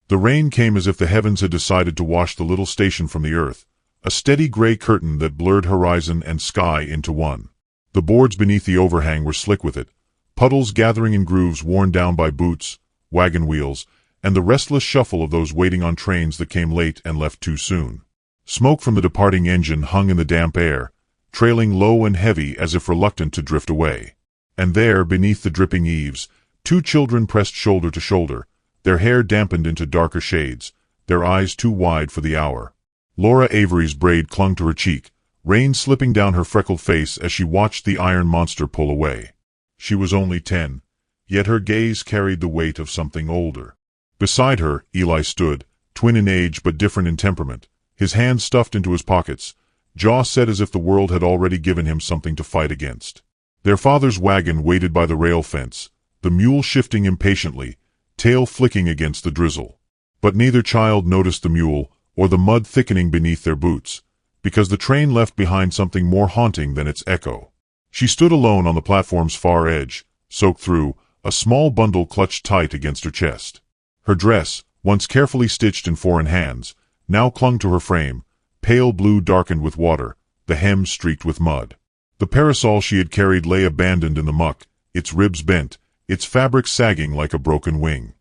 The rain came as if the heavens had decided to wash the little station from the earth, a steady gray curtain that blurred horizon and sky into one. The boards beneath the overhang were slick with it, puddles gathering in grooves worn down by boots, wagon wheels, and the restless shuffle of those waiting on trains that came late and left too soon. Smoke from the departing engine hung in the damp air, trailing low and heavy as if reluctant to drift away. And there, beneath the dripping eaves, two children pressed shoulder to shoulder, their hair dampened into darker shades, their eyes too wide for the hour. Laura Avery's braid clung to her cheek, rain slipping down her freckled face as she watched the iron monster pull away. She was only 10, yet her gaze carried the weight of something older. Beside her, Eli stood, twin in age but different in temperament, his hands stuffed into his pockets, jaw set as if the world had already given him something to fight against. Their father's wagon waited by the rail fence, the mule shifting impatiently, tail flicking against the drizzle. But neither child noticed the mule, or the mud thickening beneath their boots, because the train left behind something more haunting than its echo. She stood alone on the platform's far edge, soaked through, a small bundle clutched tight against her chest. Her dress, once carefully stitched in foreign hands, now clung to her frame, pale blue darkened with water, the hem streaked with mud. The parasol she had carried lay abandoned in the muck, its ribs bent, its fabric sagging like a broken wing.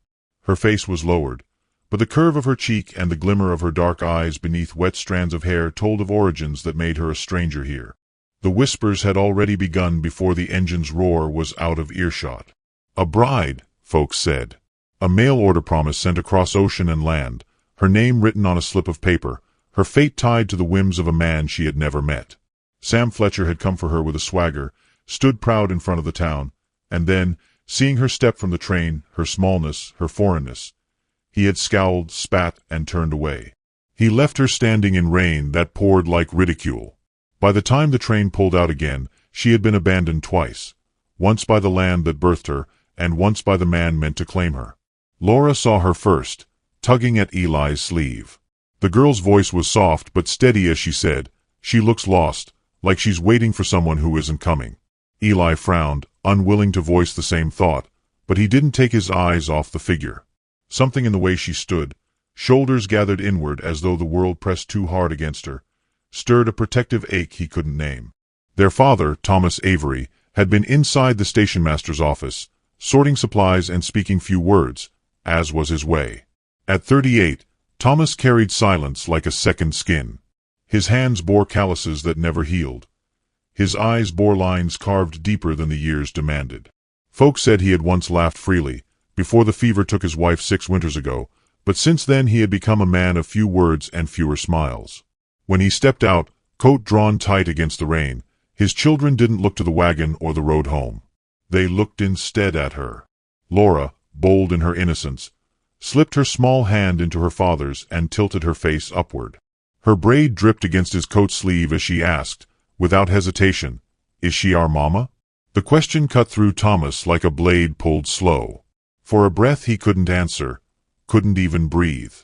Her face was lowered, but the curve of her cheek and the glimmer of her dark eyes beneath wet strands of hair told of origins that made her a stranger here. The whispers had already begun before the engine's roar was out of earshot. A bride, folks said. A mail order promise sent across ocean and land, her name written on a slip of paper, her fate tied to the whims of a man she had never met. Sam Fletcher had come for her with a swagger, stood proud in front of the town, and then, seeing her step from the train, her smallness, her foreignness, he had scowled, spat, and turned away. He left her standing in rain that poured like ridicule. By the time the train pulled out again, she had been abandoned twice, once by the land that birthed her, and once by the man meant to claim her. Laura saw her first, tugging at Eli's sleeve. The girl's voice was soft but steady as she said, "She looks lost, like she's waiting for someone who isn't coming." Eli frowned, unwilling to voice the same thought, but he didn't take his eyes off the figure. Something in the way she stood, shoulders gathered inward as though the world pressed too hard against her, stirred a protective ache he couldn't name. Their father, Thomas Avery, had been inside the stationmaster's office, sorting supplies and speaking few words, as was his way. At 38, Thomas carried silence like a second skin. His hands bore calluses that never healed. His eyes bore lines carved deeper than the years demanded. Folks said he had once laughed freely, before the fever took his wife 6 winters ago, but since then he had become a man of few words and fewer smiles. When he stepped out, coat drawn tight against the rain, his children didn't look to the wagon or the road home. They looked instead at her. Laura, bold in her innocence, slipped her small hand into her father's and tilted her face upward. Her braid dripped against his coat sleeve as she asked, without hesitation, "Is she our mama?" The question cut through Thomas like a blade pulled slow. For a breath he couldn't answer, couldn't even breathe.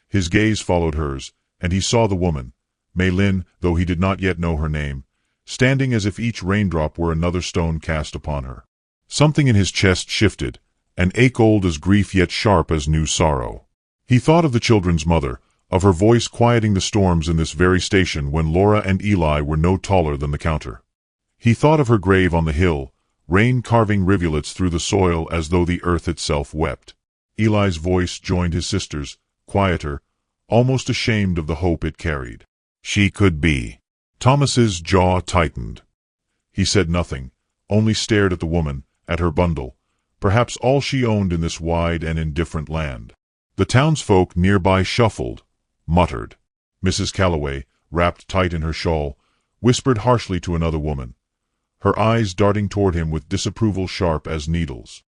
His gaze followed hers, and he saw the woman, Maylin, though he did not yet know her name, standing as if each raindrop were another stone cast upon her. Something in his chest shifted, an ache old as grief yet sharp as new sorrow. He thought of the children's mother, of her voice quieting the storms in this very station when Laura and Eli were no taller than the counter. He thought of her grave on the hill, rain carving rivulets through the soil as though the earth itself wept. Eli's voice joined his sister's, quieter, almost ashamed of the hope it carried. She could be. Thomas's jaw tightened. He said nothing, only stared at the woman, at her bundle, perhaps all she owned in this wide and indifferent land. The townsfolk nearby shuffled, muttered. Mrs. Calloway, wrapped tight in her shawl, whispered harshly to another woman, her eyes darting toward him with disapproval sharp as needles.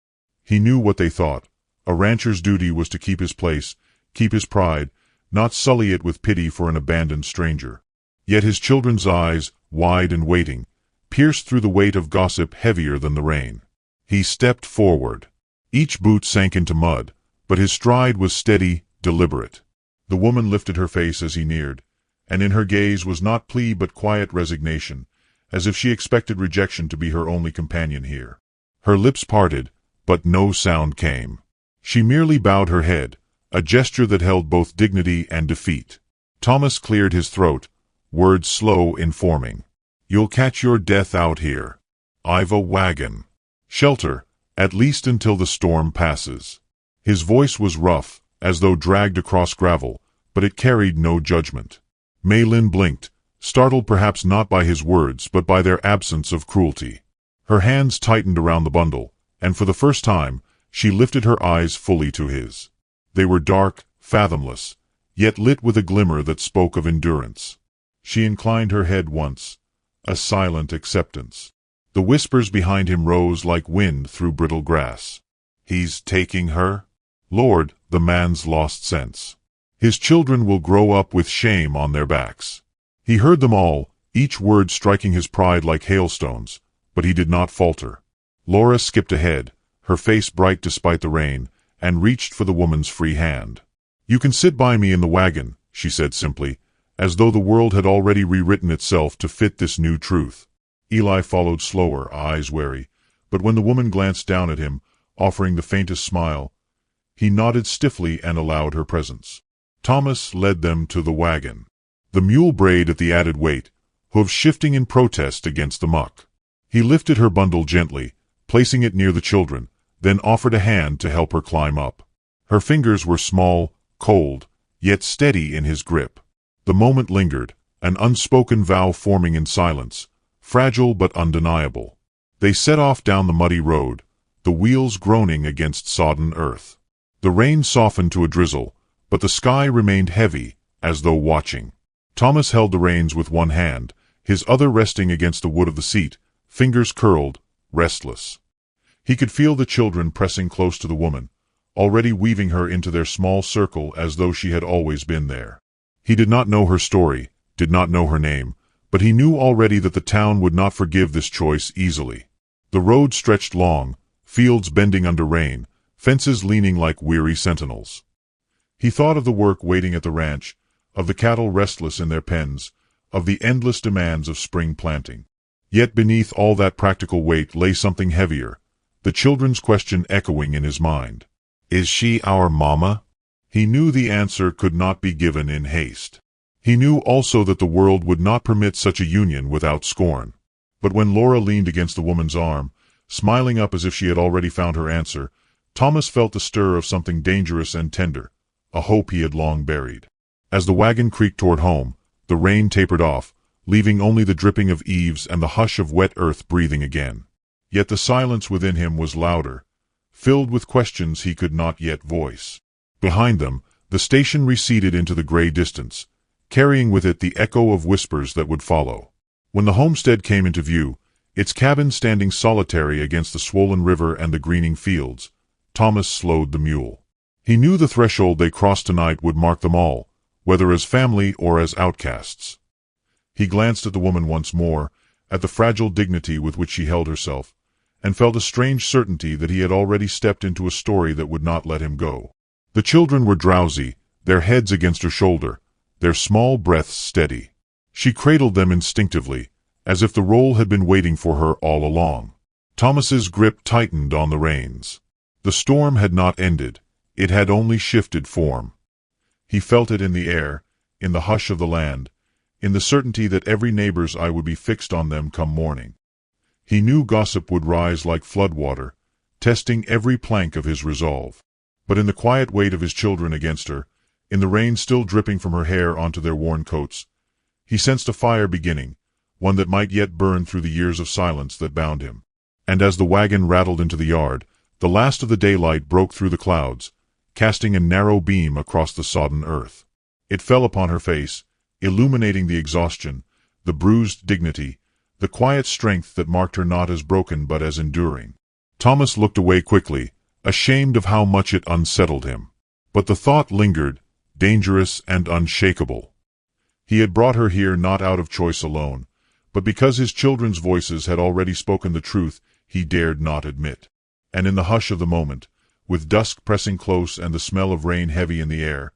He knew what they thought. A rancher's duty was to keep his place, keep his pride, not sully it with pity for an abandoned stranger. Yet his children's eyes, wide and waiting, pierced through the weight of gossip heavier than the rain. He stepped forward. Each boot sank into mud, but his stride was steady, deliberate. The woman lifted her face as he neared, and in her gaze was not plea but quiet resignation, as if she expected rejection to be her only companion here. Her lips parted, but no sound came. She merely bowed her head, a gesture that held both dignity and defeat. Thomas cleared his throat, words slow in forming. "You'll catch your death out here. I've a wagon. Shelter, at least until the storm passes." His voice was rough, as though dragged across gravel, but it carried no judgment. Maylin blinked, startled perhaps not by his words but by their absence of cruelty. Her hands tightened around the bundle, and for the first time, she lifted her eyes fully to his. They were dark, fathomless, yet lit with a glimmer that spoke of endurance. She inclined her head once, a silent acceptance. The whispers behind him rose like wind through brittle grass. "He's taking her? Lord, the man's lost sense. His children will grow up with shame on their backs." He heard them all, each word striking his pride like hailstones, but he did not falter. Laura skipped ahead, her face bright despite the rain, and reached for the woman's free hand. "You can sit by me in the wagon," she said simply, as though the world had already rewritten itself to fit this new truth. Eli followed slower, eyes wary, but when the woman glanced down at him, offering the faintest smile, he nodded stiffly and allowed her presence. Thomas led them to the wagon. The mule brayed at the added weight, hooves shifting in protest against the muck. He lifted her bundle gently, placing it near the children, then offered a hand to help her climb up. Her fingers were small, cold, yet steady in his grip. The moment lingered, an unspoken vow forming in silence, fragile but undeniable. They set off down the muddy road, the wheels groaning against sodden earth. The rain softened to a drizzle, but the sky remained heavy, as though watching. Thomas held the reins with one hand, his other resting against the wood of the seat, fingers curled, restless. He could feel the children pressing close to the woman, already weaving her into their small circle as though she had always been there. He did not know her story, did not know her name, but he knew already that the town would not forgive this choice easily. The road stretched long, fields bending under rain, fences leaning like weary sentinels. He thought of the work waiting at the ranch, of the cattle restless in their pens, of the endless demands of spring planting. Yet beneath all that practical weight lay something heavier, the children's question echoing in his mind. "Is she our mama?" He knew the answer could not be given in haste. He knew also that the world would not permit such a union without scorn. But when Laura leaned against the woman's arm, smiling up as if she had already found her answer, Thomas felt the stir of something dangerous and tender, a hope he had long buried. As the wagon creaked toward home, the rain tapered off, leaving only the dripping of eaves and the hush of wet earth breathing again. Yet the silence within him was louder, filled with questions he could not yet voice. Behind them, the station receded into the gray distance, carrying with it the echo of whispers that would follow. When the homestead came into view, its cabin standing solitary against the swollen river and the greening fields, Thomas slowed the mule. He knew the threshold they crossed tonight would mark them all, whether as family or as outcasts. He glanced at the woman once more, at the fragile dignity with which she held herself, and felt a strange certainty that he had already stepped into a story that would not let him go. The children were drowsy, their heads against her shoulder, their small breaths steady. She cradled them instinctively, as if the role had been waiting for her all along. Thomas's grip tightened on the reins. The storm had not ended, it had only shifted form. He felt it in the air, in the hush of the land, in the certainty that every neighbor's eye would be fixed on them come morning. He knew gossip would rise like floodwater, testing every plank of his resolve. But in the quiet weight of his children against her, in the rain still dripping from her hair onto their worn coats, he sensed a fire beginning, one that might yet burn through the years of silence that bound him. And as the wagon rattled into the yard, the last of the daylight broke through the clouds, casting a narrow beam across the sodden earth. It fell upon her face, illuminating the exhaustion, the bruised dignity, the quiet strength that marked her not as broken but as enduring. Thomas looked away quickly, ashamed of how much it unsettled him. But the thought lingered, dangerous and unshakable. He had brought her here not out of choice alone, but because his children's voices had already spoken the truth he dared not admit. And in the hush of the moment, with dusk pressing close and the smell of rain heavy in the air,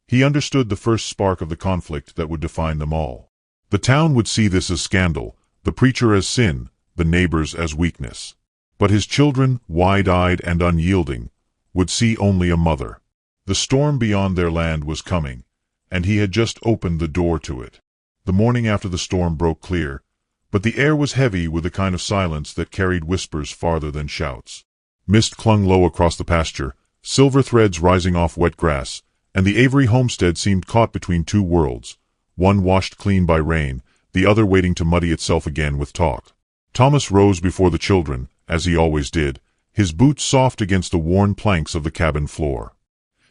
he understood the first spark of the conflict that would define them all. The town would see this as scandal, the preacher as sin, the neighbors as weakness. But his children, wide-eyed and unyielding, would see only a mother. The storm beyond their land was coming, and he had just opened the door to it. The morning after the storm broke clear, but the air was heavy with a kind of silence that carried whispers farther than shouts. Mist clung low across the pasture, silver threads rising off wet grass, and the Avery homestead seemed caught between two worlds, one washed clean by rain, the other waiting to muddy itself again with talk. Thomas rose before the children, as he always did, his boots soft against the worn planks of the cabin floor.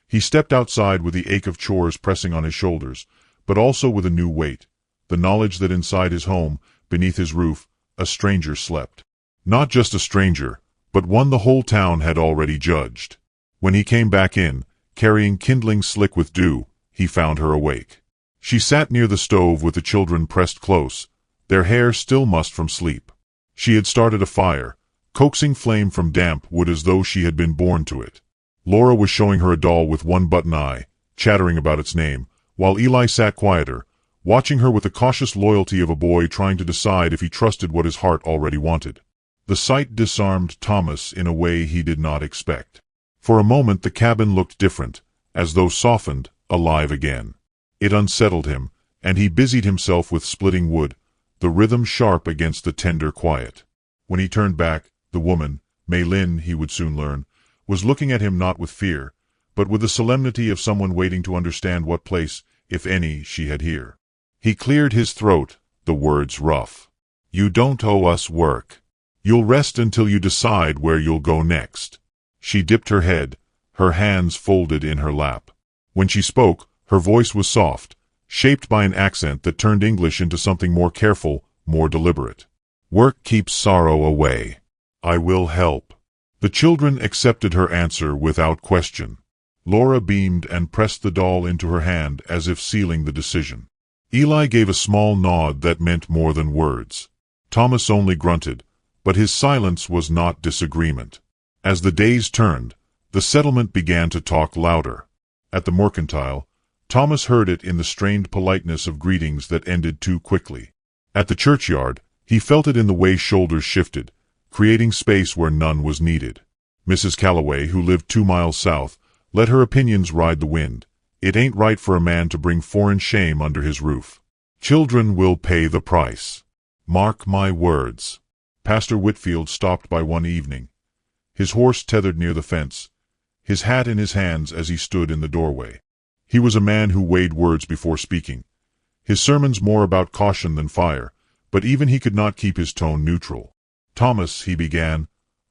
He stepped outside with the ache of chores pressing on his shoulders, but also with a new weight, the knowledge that inside his home, beneath his roof, a stranger slept. Not just a stranger, but one the whole town had already judged. When he came back in, carrying kindling slick with dew, he found her awake. She sat near the stove with the children pressed close, their hair still mussed from sleep. She had started a fire, coaxing flame from damp wood as though she had been born to it. Laura was showing her a doll with one button eye, chattering about its name, while Eli sat quieter, watching her with the cautious loyalty of a boy trying to decide if he trusted what his heart already wanted. The sight disarmed Thomas in a way he did not expect. For a moment the cabin looked different, as though softened, alive again. It unsettled him, and he busied himself with splitting wood, the rhythm sharp against the tender quiet. When he turned back, the woman, Mei Lin, he would soon learn, was looking at him not with fear, but with the solemnity of someone waiting to understand what place, if any, she had here. He cleared his throat, the words rough. "You don't owe us work. You'll rest until you decide where you'll go next." She dipped her head, her hands folded in her lap. When she spoke, her voice was soft, shaped by an accent that turned English into something more careful, more deliberate. "Work keeps sorrow away. I will help." The children accepted her answer without question. Laura beamed and pressed the doll into her hand as if sealing the decision. Eli gave a small nod that meant more than words. Thomas only grunted, but his silence was not disagreement. As the days turned, the settlement began to talk louder. At the mercantile, Thomas heard it in the strained politeness of greetings that ended too quickly. At the churchyard, he felt it in the way shoulders shifted, creating space where none was needed. Mrs. Calloway, who lived 2 miles south, let her opinions ride the wind. It ain't right for a man to bring foreign shame under his roof. Children will pay the price. Mark my words. Pastor Whitfield stopped by one evening, his horse tethered near the fence, his hat in his hands as he stood in the doorway. He was a man who weighed words before speaking, his sermons more about caution than fire, but even he could not keep his tone neutral. "Thomas," he began,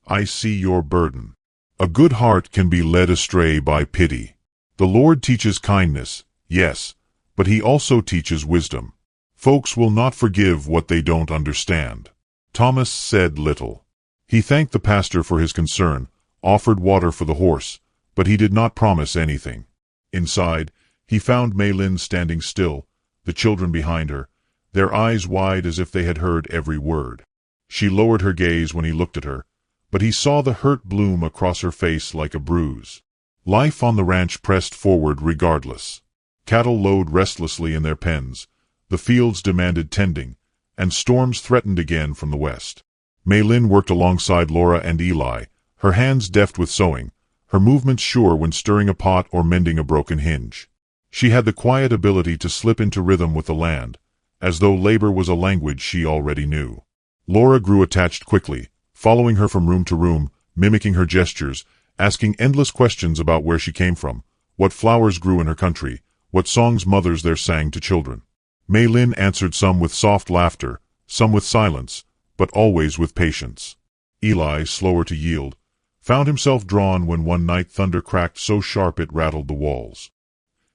"I see your burden. A good heart can be led astray by pity. The Lord teaches kindness, yes, but he also teaches wisdom. Folks will not forgive what they don't understand." Thomas said little. He thanked the pastor for his concern, offered water for the horse, but he did not promise anything. Inside, he found Mei Lin standing still, the children behind her, their eyes wide as if they had heard every word. She lowered her gaze when he looked at her, but he saw the hurt bloom across her face like a bruise. Life on the ranch pressed forward regardless. Cattle lowed restlessly in their pens, the fields demanded tending, and storms threatened again from the west. Mei Lin worked alongside Laura and Eli, her hands deft with sewing, her movements sure when stirring a pot or mending a broken hinge. She had the quiet ability to slip into rhythm with the land, as though labor was a language she already knew. Laura grew attached quickly, following her from room to room, mimicking her gestures, asking endless questions about where she came from, what flowers grew in her country, what songs mothers there sang to children. Mei Lin answered some with soft laughter, some with silence, but always with patience. Eli, slower to yield, found himself drawn when one night thunder cracked so sharp it rattled the walls.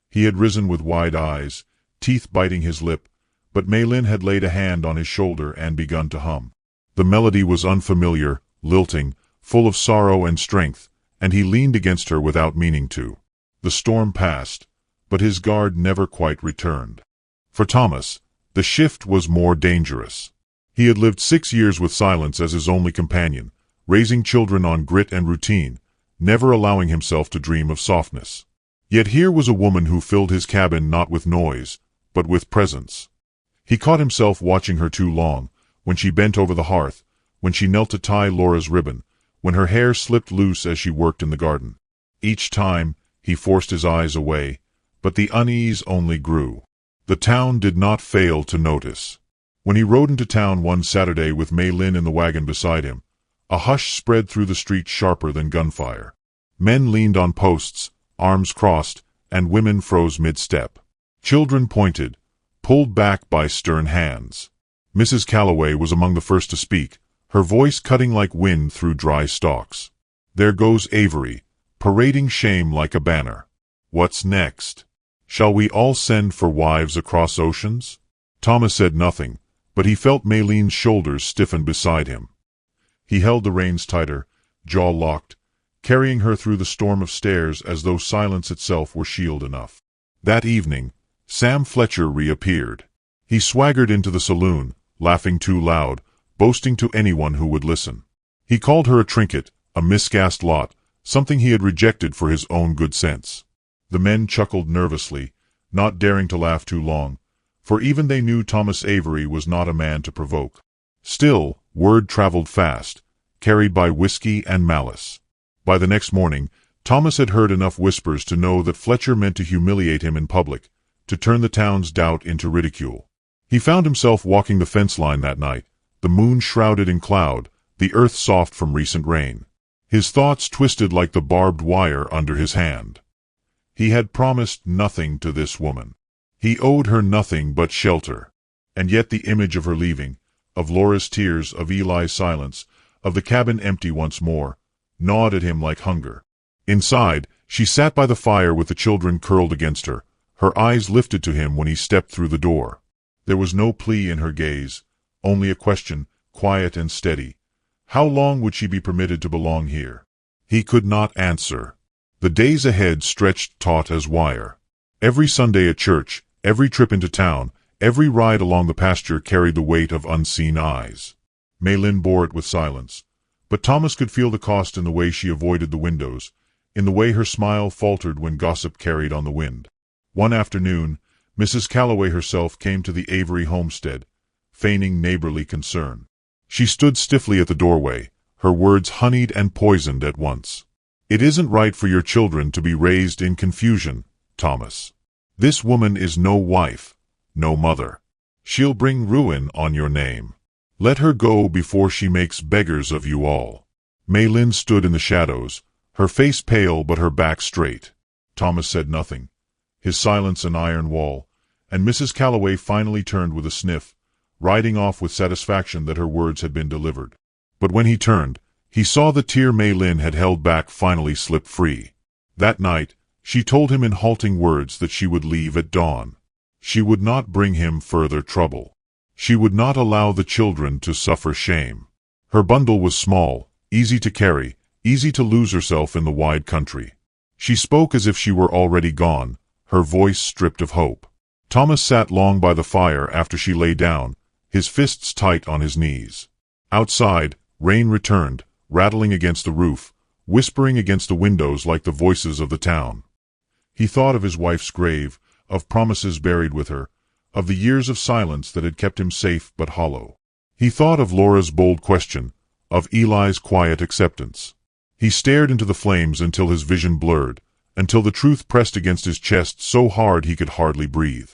He had risen with wide eyes, teeth biting his lip, but Mei Lin had laid a hand on his shoulder and begun to hum. The melody was unfamiliar, lilting, full of sorrow and strength, and he leaned against her without meaning to. The storm passed, but his guard never quite returned. For Thomas, the shift was more dangerous. He had lived 6 years with silence as his only companion, raising children on grit and routine, never allowing himself to dream of softness. Yet here was a woman who filled his cabin not with noise, but with presence. He caught himself watching her too long, when she bent over the hearth, when she knelt to tie Laura's ribbon, when her hair slipped loose as she worked in the garden. Each time, He forced his eyes away, but the unease only grew. The town did not fail to notice. When he rode into town one Saturday with Mei Lin in the wagon beside him, a hush spread through the street sharper than gunfire. Men leaned on posts, arms crossed, and women froze mid-step. Children pointed, pulled back by stern hands. Mrs. Calloway was among the first to speak, her voice cutting like wind through dry stalks. "There goes Avery, parading shame like a banner. What's next? Shall we all send for wives across oceans?" Thomas said nothing, but he felt Maylene's shoulders stiffen beside him. He held the reins tighter, jaw locked, carrying her through the storm of stairs as though silence itself were shield enough. That evening, Sam Fletcher reappeared. He swaggered into the saloon, laughing too loud, boasting to anyone who would listen. He called her a trinket, a miscast lot, something he had rejected for his own good sense. The men chuckled nervously, not daring to laugh too long, for even they knew Thomas Avery was not a man to provoke. Still, word traveled fast, carried by whiskey and malice. By the next morning, Thomas had heard enough whispers to know that Fletcher meant to humiliate him in public, to turn the town's doubt into ridicule. He found himself walking the fence line that night, the moon shrouded in cloud, the earth soft from recent rain. His thoughts twisted like the barbed wire under his hand. He had promised nothing to this woman. He owed her nothing but shelter. And yet the image of her leaving, of Laura's tears, of Eli's silence, of the cabin empty once more, gnawed at him like hunger. Inside, she sat by the fire with the children curled against her, her eyes lifted to him when he stepped through the door. There was no plea in her gaze, only a question, quiet and steady. How long would she be permitted to belong here? He could not answer. The days ahead stretched taut as wire. Every Sunday at church, every trip into town, every ride along the pasture carried the weight of unseen eyes. Mei Lin bore it with silence, but Thomas could feel the cost in the way she avoided the windows, in the way her smile faltered when gossip carried on the wind. One afternoon, Mrs. Calloway herself came to the Avery homestead, feigning neighborly concern. She stood stiffly at the doorway, her words honeyed and poisoned at once. "It isn't right for your children to be raised in confusion, Thomas. This woman is no wife, no mother. She'll bring ruin on your name. Let her go before she makes beggars of you all." Mei Lin stood in the shadows, her face pale but her back straight. Thomas said nothing, his silence an iron wall, and Mrs. Calloway finally turned with a sniff, riding off with satisfaction that her words had been delivered. But when he turned, he saw the tear Mei Lin had held back finally slip free. That night, she told him in halting words that she would leave at dawn. She would not bring him further trouble. She would not allow the children to suffer shame. Her bundle was small, easy to carry, easy to lose herself in the wide country. She spoke as if she were already gone, her voice stripped of hope. Thomas sat long by the fire after she lay down, his fists tight on his knees. Outside, rain returned, rattling against the roof, whispering against the windows like the voices of the town. He thought of his wife's grave, of promises buried with her, of the years of silence that had kept him safe but hollow. He thought of Laura's bold question, of Eli's quiet acceptance. He stared into the flames until his vision blurred, until the truth pressed against his chest so hard he could hardly breathe.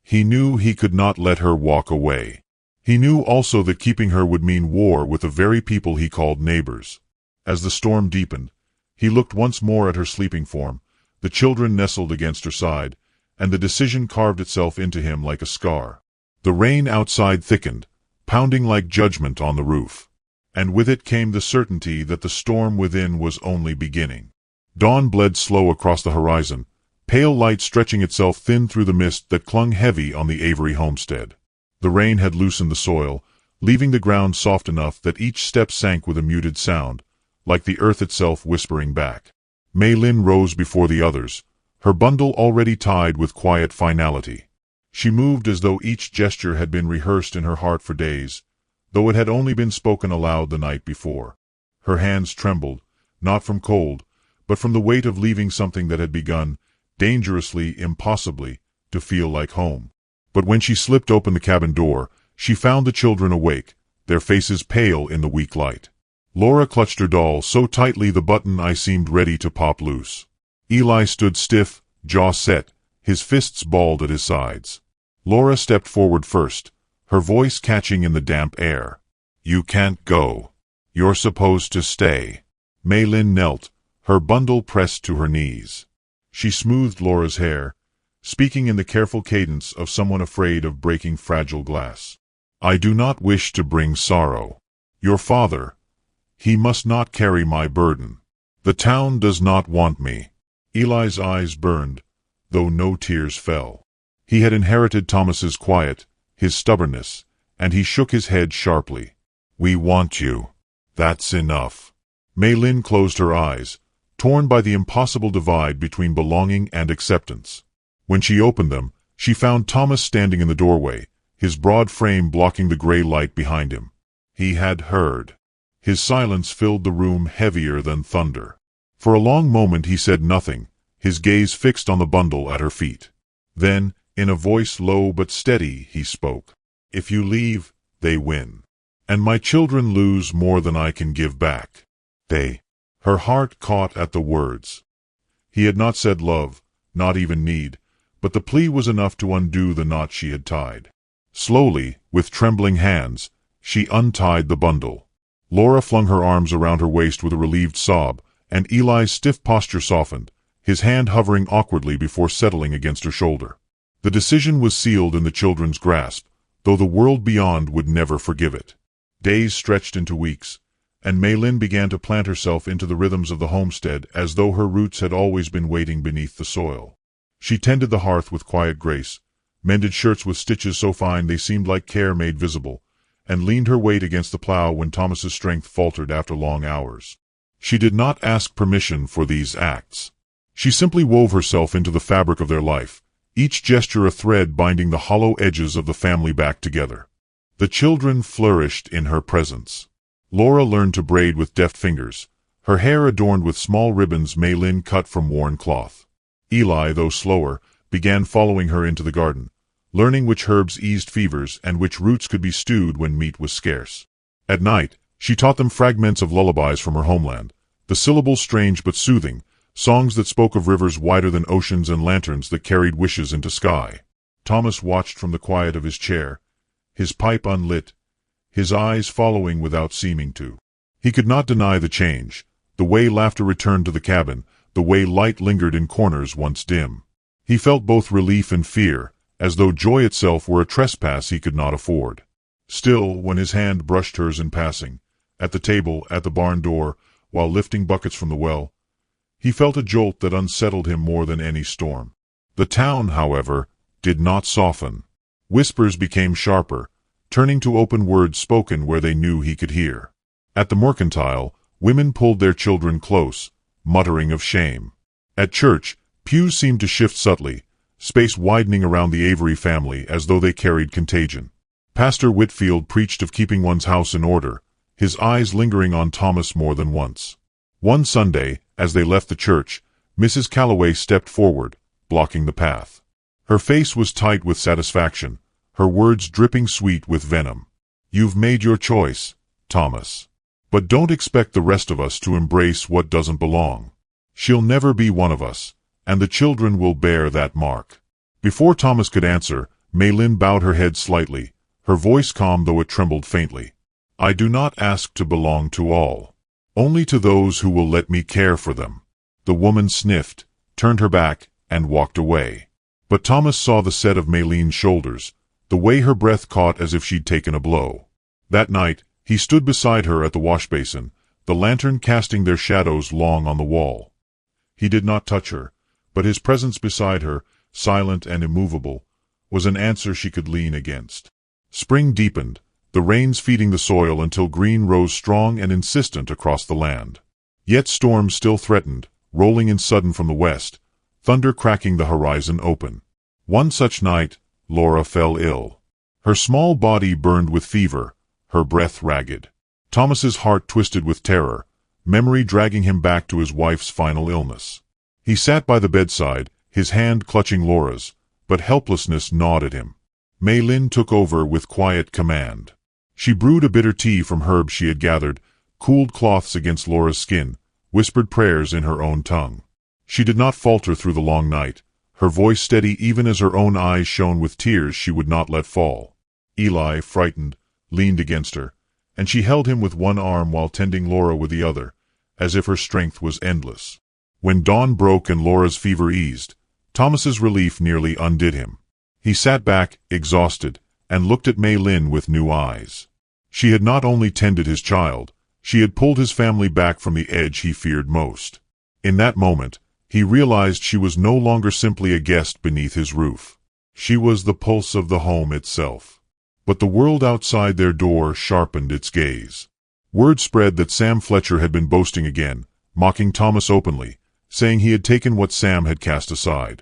He knew he could not let her walk away. He knew also that keeping her would mean war with the very people he called neighbors. As the storm deepened, he looked once more at her sleeping form, the children nestled against her side, and the decision carved itself into him like a scar. The rain outside thickened, pounding like judgment on the roof. And with it came the certainty that the storm within was only beginning. Dawn bled slow across the horizon, pale light stretching itself thin through the mist that clung heavy on the Avery homestead. The rain had loosened the soil, leaving the ground soft enough that each step sank with a muted sound, like the earth itself whispering back. Mei Lin rose before the others, her bundle already tied with quiet finality. She moved as though each gesture had been rehearsed in her heart for days, though it had only been spoken aloud the night before. Her hands trembled, not from cold, but from the weight of leaving something that had begun, dangerously, impossibly, to feel like home. But when she slipped open the cabin door, she found the children awake, their faces pale in the weak light. Laura clutched her doll so tightly the button eye seemed ready to pop loose. Eli stood stiff, jaw set, his fists balled at his sides. Laura stepped forward first, her voice catching in the damp air. "You can't go. You're supposed to stay." Maylin knelt, her bundle pressed to her knees. She smoothed Laura's hair, speaking in the careful cadence of someone afraid of breaking fragile glass. "I do not wish to bring sorrow. Your father, he must not carry my burden. The town does not want me." Eli's eyes burned, though no tears fell. He had inherited Thomas's quiet, his stubbornness, and he shook his head sharply. "We want you. That's enough." Maylin closed her eyes, torn by the impossible divide between belonging and acceptance. When she opened them, she found Thomas standing in the doorway, his broad frame blocking the gray light behind him. He had heard. His silence filled the room heavier than thunder. For a long moment he said nothing, his gaze fixed on the bundle at her feet. Then, in a voice low but steady, he spoke. "If you leave, they win. And my children lose more than I can give back. They." Her heart caught at the words. He had not said love, not even need, but the plea was enough to undo the knot she had tied. Slowly, with trembling hands, she untied the bundle. Laura flung her arms around her waist with a relieved sob, and Eli's stiff posture softened, his hand hovering awkwardly before settling against her shoulder. The decision was sealed in the children's grasp, though the world beyond would never forgive it. Days stretched into weeks, and Maylin began to plant herself into the rhythms of the homestead as though her roots had always been waiting beneath the soil. She tended the hearth with quiet grace, mended shirts with stitches so fine they seemed like care made visible, and leaned her weight against the plow when Thomas's strength faltered after long hours. She did not ask permission for these acts. She simply wove herself into the fabric of their life, each gesture a thread binding the hollow edges of the family back together. The children flourished in her presence. Laura learned to braid with deft fingers, her hair adorned with small ribbons Maylin cut from worn cloth. Eli, though slower, began following her into the garden, learning which herbs eased fevers and which roots could be stewed when meat was scarce. At night, she taught them fragments of lullabies from her homeland, the syllables strange but soothing, songs that spoke of rivers wider than oceans and lanterns that carried wishes into sky. Thomas watched from the quiet of his chair, his pipe unlit, his eyes following without seeming to. He could not deny the change, the way laughter returned to the cabin, the way light lingered in corners once dim. He felt both relief and fear, as though joy itself were a trespass he could not afford. Still, when his hand brushed hers in passing, at the table, at the barn door, while lifting buckets from the well, he felt a jolt that unsettled him more than any storm. The town, however, did not soften. Whispers became sharper, turning to open words spoken where they knew he could hear. At the mercantile, women pulled their children close, muttering of shame. At church, pews seemed to shift subtly, space widening around the Avery family as though they carried contagion. Pastor Whitfield preached of keeping one's house in order, his eyes lingering on Thomas more than once. One Sunday, as they left the church, Mrs. Calloway stepped forward, blocking the path. Her face was tight with satisfaction, her words dripping sweet with venom. "You've made your choice, Thomas. But don't expect the rest of us to embrace what doesn't belong. She'll never be one of us, and the children will bear that mark." Before Thomas could answer, Maylin bowed her head slightly, her voice calm though it trembled faintly. "I do not ask to belong to all. Only to those who will let me care for them." The woman sniffed, turned her back, and walked away. But Thomas saw the set of Maylin's shoulders, the way her breath caught as if she'd taken a blow. That night, he stood beside her at the wash-basin, the lantern casting their shadows long on the wall. He did not touch her, but his presence beside her, silent and immovable, was an answer she could lean against. Spring deepened, the rains feeding the soil until green rose strong and insistent across the land. Yet storms still threatened, rolling in sudden from the west, thunder cracking the horizon open. One such night, Laura fell ill. Her small body burned with fever, her breath ragged. Thomas's heart twisted with terror, memory dragging him back to his wife's final illness. He sat by the bedside, his hand clutching Laura's, but helplessness gnawed at him. Maylin took over with quiet command. She brewed a bitter tea from herbs she had gathered, cooled cloths against Laura's skin, whispered prayers in her own tongue. She did not falter through the long night, her voice steady even as her own eyes shone with tears she would not let fall. Eli, frightened, leaned against her, and she held him with one arm while tending Laura with the other, as if her strength was endless. When dawn broke and Laura's fever eased, Thomas's relief nearly undid him. He sat back, exhausted, and looked at Mei Lin with new eyes. She had not only tended his child, she had pulled his family back from the edge he feared most. In that moment, he realized she was no longer simply a guest beneath his roof. She was the pulse of the home itself. But the world outside their door sharpened its gaze. Word spread that Sam Fletcher had been boasting again, mocking Thomas openly, saying he had taken what Sam had cast aside.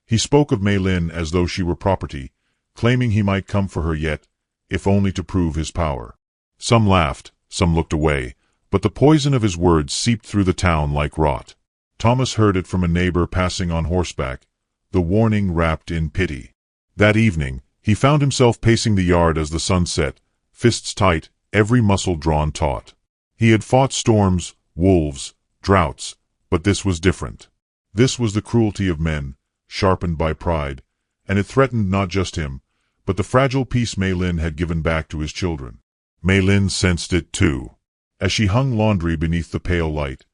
He spoke of Mei Lin as though she were property, claiming he might come for her yet, if only to prove his power. Some laughed, some looked away, but the poison of his words seeped through the town like rot. Thomas heard it from a neighbor passing on horseback, the warning wrapped in pity. That evening, he found himself pacing the yard as the sun set, fists tight, every muscle drawn taut. He had fought storms, wolves, droughts, but this was different. This was the cruelty of men, sharpened by pride, and it threatened not just him, but the fragile peace Mei Lin had given back to his children. Mei Lin sensed it too. As she hung laundry beneath the pale light,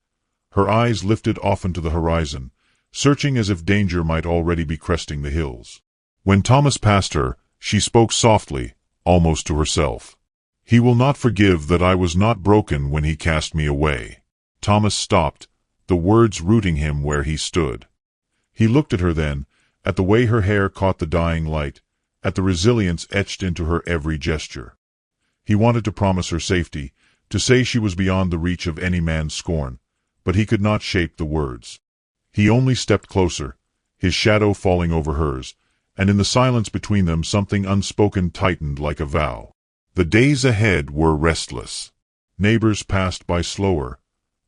her eyes lifted often to the horizon, searching as if danger might already be cresting the hills. When Thomas passed her, she spoke softly, almost to herself. "He will not forgive that I was not broken when he cast me away." Thomas stopped, the words rooting him where he stood. He looked at her then, at the way her hair caught the dying light, at the resilience etched into her every gesture. He wanted to promise her safety, to say she was beyond the reach of any man's scorn, but he could not shape the words. He only stepped closer, his shadow falling over hers, and in the silence between them something unspoken tightened like a vow. The days ahead were restless. Neighbors passed by slower,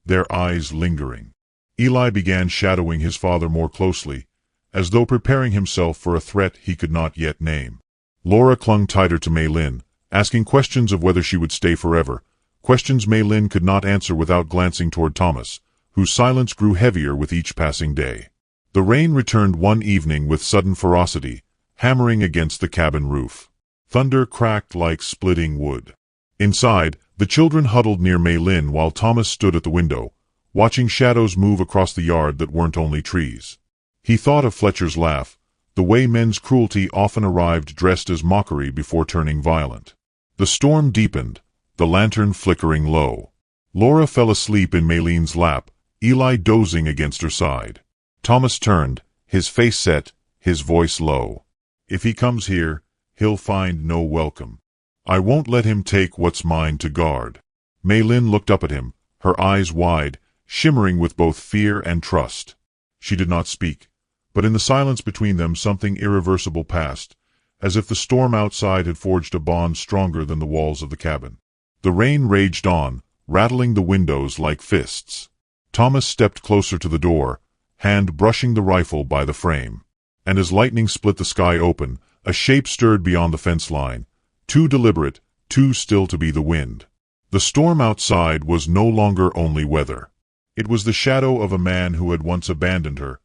their eyes lingering. Eli began shadowing his father more closely, as though preparing himself for a threat he could not yet name. Laura clung tighter to Mei Lin, asking questions of whether she would stay forever, questions Mei Lin could not answer without glancing toward Thomas, whose silence grew heavier with each passing day. The rain returned one evening with sudden ferocity, hammering against the cabin roof. Thunder cracked like splitting wood. Inside, the children huddled near Mei Lin while Thomas stood at the window, watching shadows move across the yard that weren't only trees. He thought of Fletcher's laugh, the way men's cruelty often arrived dressed as mockery before turning violent. The storm deepened, the lantern flickering low. Laura fell asleep in Mei Lin's lap, Eli dozing against her side. Thomas turned, his face set, his voice low. "If he comes here, he'll find no welcome. I won't let him take what's mine to guard." Mei Lin looked up at him, her eyes wide, shimmering with both fear and trust. She did not speak, but in the silence between them something irreversible passed, as if the storm outside had forged a bond stronger than the walls of the cabin. The rain raged on, rattling the windows like fists. Thomas stepped closer to the door, hand brushing the rifle by the frame. And as lightning split the sky open, a shape stirred beyond the fence line, too deliberate, too still to be the wind. The storm outside was no longer only weather. It was the shadow of a man who had once abandoned her,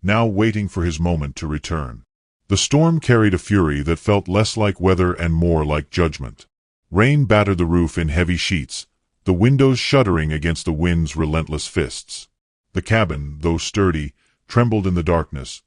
now waiting for his moment to return. The storm carried a fury that felt less like weather and more like judgment. Rain battered the roof in heavy sheets, the windows shuddering against the wind's relentless fists. The cabin, though sturdy, trembled in the darkness,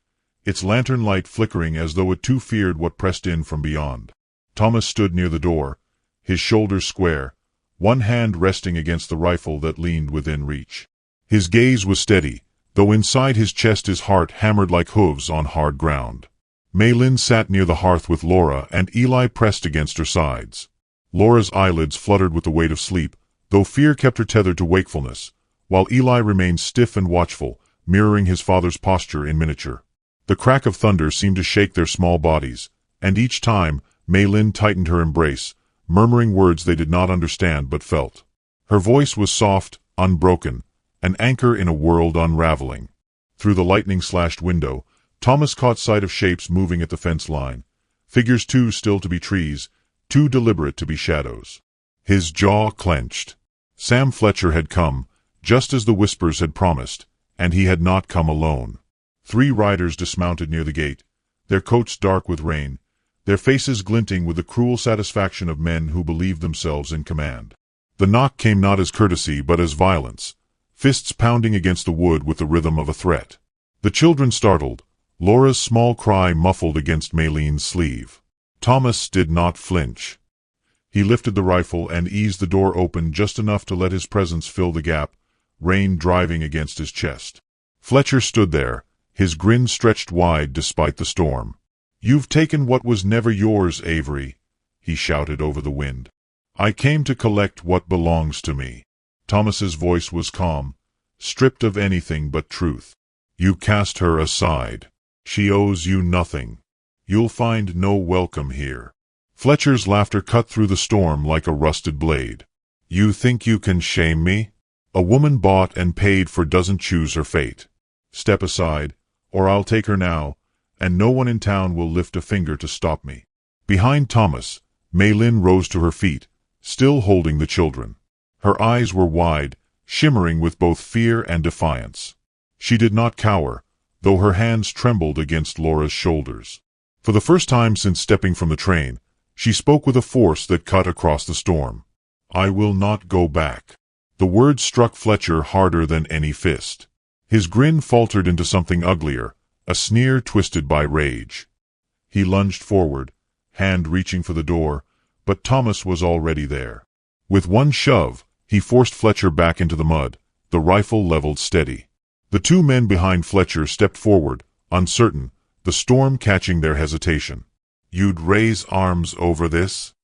its lantern light flickering as though it too feared what pressed in from beyond. Thomas stood near the door, his shoulders square, one hand resting against the rifle that leaned within reach. His gaze was steady, though inside his chest his heart hammered like hooves on hard ground. Mei Lin sat near the hearth with Laura, and Eli pressed against her sides. Laura's eyelids fluttered with the weight of sleep, though fear kept her tethered to wakefulness, while Eli remained stiff and watchful, mirroring his father's posture in miniature. The crack of thunder seemed to shake their small bodies, and each time, Mei Lin tightened her embrace, murmuring words they did not understand but felt. Her voice was soft, unbroken, an anchor in a world unraveling. Through the lightning-slashed window, Thomas caught sight of shapes moving at the fence line, figures too still to be trees, too deliberate to be shadows. His jaw clenched. Sam Fletcher had come, just as the whispers had promised, And he had not come alone. 3 riders dismounted near the gate, their coats dark with rain, their faces glinting with the cruel satisfaction of men who believed themselves in command. The knock came not as courtesy but as violence, fists pounding against the wood with the rhythm of a threat. The children startled, Laura's small cry muffled against Maylene's sleeve. Thomas did not flinch. He lifted the rifle and eased the door open just enough to let his presence fill the gap, rain driving against his chest. Fletcher stood there, his grin stretched wide despite the storm. "You've taken what was never yours, Avery," he shouted over the wind. "I came to collect what belongs to me." Thomas's voice was calm, stripped of anything but truth. "You cast her aside. She owes you nothing. You'll find no welcome here." Fletcher's laughter cut through the storm like a rusted blade. "You think you can shame me? A woman bought and paid for doesn't choose her fate. Step aside, or I'll take her now, and no one in town will lift a finger to stop me." Behind Thomas, Maylene rose to her feet, still holding the children. Her eyes were wide, shimmering with both fear and defiance. She did not cower, though her hands trembled against Laura's shoulders. For the first time since stepping from the train, she spoke with a force that cut across the storm. "I will not go back." The words struck Fletcher harder than any fist. His grin faltered into something uglier, a sneer twisted by rage. He lunged forward, hand reaching for the door, but Thomas was already there. With one shove, he forced Fletcher back into the mud, the rifle leveled steady. The 2 men behind Fletcher stepped forward, uncertain, the storm catching their hesitation. "You'd raise arms over this?"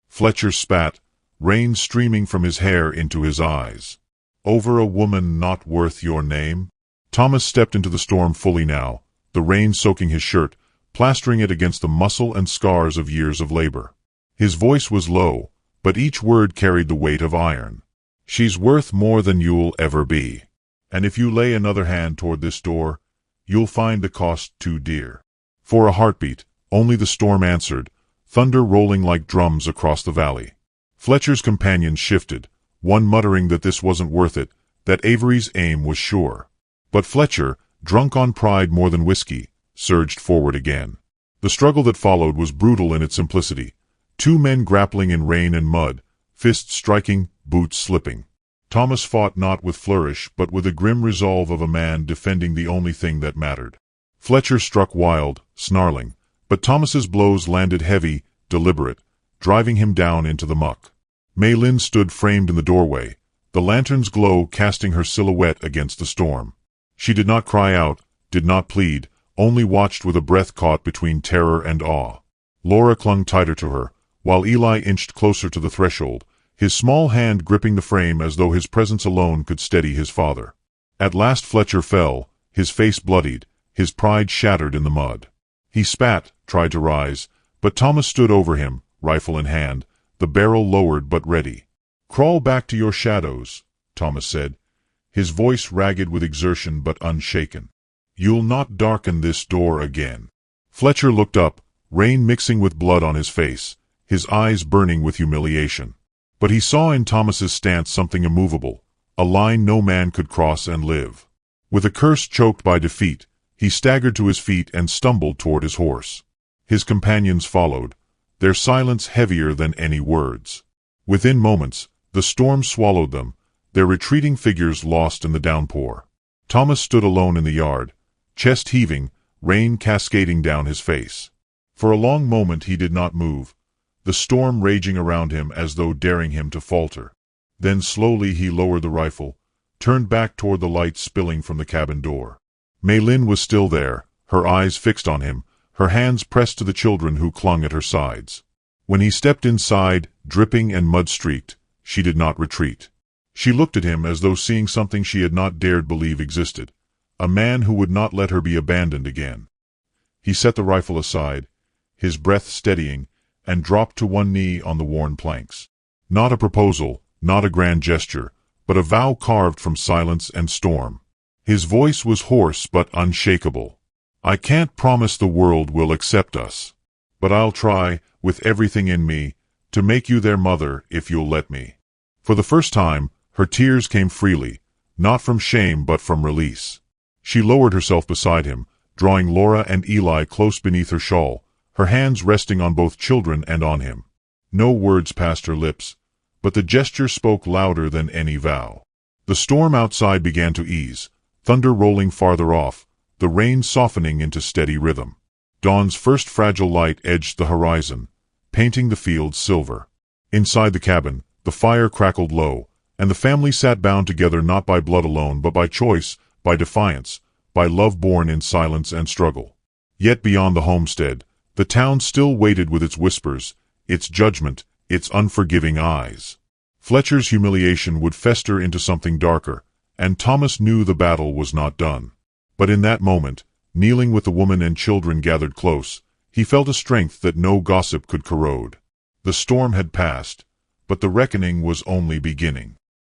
Fletcher spat, rain streaming from his hair into his eyes. "Over a woman not worth your name?" Thomas stepped into the storm fully now, the rain soaking his shirt, plastering it against the muscle and scars of years of labor. His voice was low, but each word carried the weight of iron. "She's worth more than you'll ever be. And if you lay another hand toward this door, you'll find the cost too dear." For a heartbeat, only the storm answered, thunder rolling like drums across the valley. Fletcher's companions shifted, one muttering that this wasn't worth it, that Avery's aim was sure. But Fletcher, drunk on pride more than whiskey, surged forward again. The struggle that followed was brutal in its simplicity. 2 men grappling in rain and mud, fists striking, boots slipping. Thomas fought not with flourish but with the grim resolve of a man defending the only thing that mattered. Fletcher struck wild, snarling, but Thomas's blows landed heavy, deliberate, driving him down into the muck. Maylene stood framed in the doorway, the lantern's glow casting her silhouette against the storm. She did not cry out, did not plead, only watched with a breath caught between terror and awe. Laura clung tighter to her, while Eli inched closer to the threshold, his small hand gripping the frame as though his presence alone could steady his father. At last Fletcher fell, his face bloodied, his pride shattered in the mud. He spat, tried to rise, but Thomas stood over him, rifle in hand, the barrel lowered but ready. "Crawl back to your shadows," Thomas said, his voice ragged with exertion but unshaken. "You'll not darken this door again." Fletcher looked up, rain mixing with blood on his face, his eyes burning with humiliation. But he saw in Thomas's stance something immovable, a line no man could cross and live. With a curse choked by defeat, he staggered to his feet and stumbled toward his horse. His companions followed, their silence heavier than any words. Within moments, the storm swallowed them, their retreating figures lost in the downpour. Thomas stood alone in the yard, chest heaving, rain cascading down his face. For a long moment he did not move, the storm raging around him as though daring him to falter. Then slowly he lowered the rifle, turned back toward the light spilling from the cabin door. Maylene was still there, her eyes fixed on him, her hands pressed to the children who clung at her sides. When he stepped inside, dripping and mud-streaked, she did not retreat. She looked at him as though seeing something she had not dared believe existed, a man who would not let her be abandoned again. He set the rifle aside, his breath steadying, and dropped to one knee on the worn planks. Not a proposal, not a grand gesture, but a vow carved from silence and storm. His voice was hoarse but unshakable. "I can't promise the world will accept us, but I'll try, with everything in me, to make you their mother if you'll let me." For the first time, her tears came freely, not from shame but from release. She lowered herself beside him, drawing Laura and Eli close beneath her shawl, her hands resting on both children and on him. No words passed her lips, but the gesture spoke louder than any vow. The storm outside began to ease, thunder rolling farther off, the rain softening into steady rhythm. Dawn's first fragile light edged the horizon, painting the fields silver. Inside the cabin, the fire crackled low, and the family sat bound together not by blood alone but by choice, by defiance, by love born in silence and struggle. Yet beyond the homestead, the town still waited with its whispers, its judgment, its unforgiving eyes. Fletcher's humiliation would fester into something darker, and Thomas knew the battle was not done. But in that moment, kneeling with the woman and children gathered close, he felt a strength that no gossip could corrode. The storm had passed, but the reckoning was only beginning.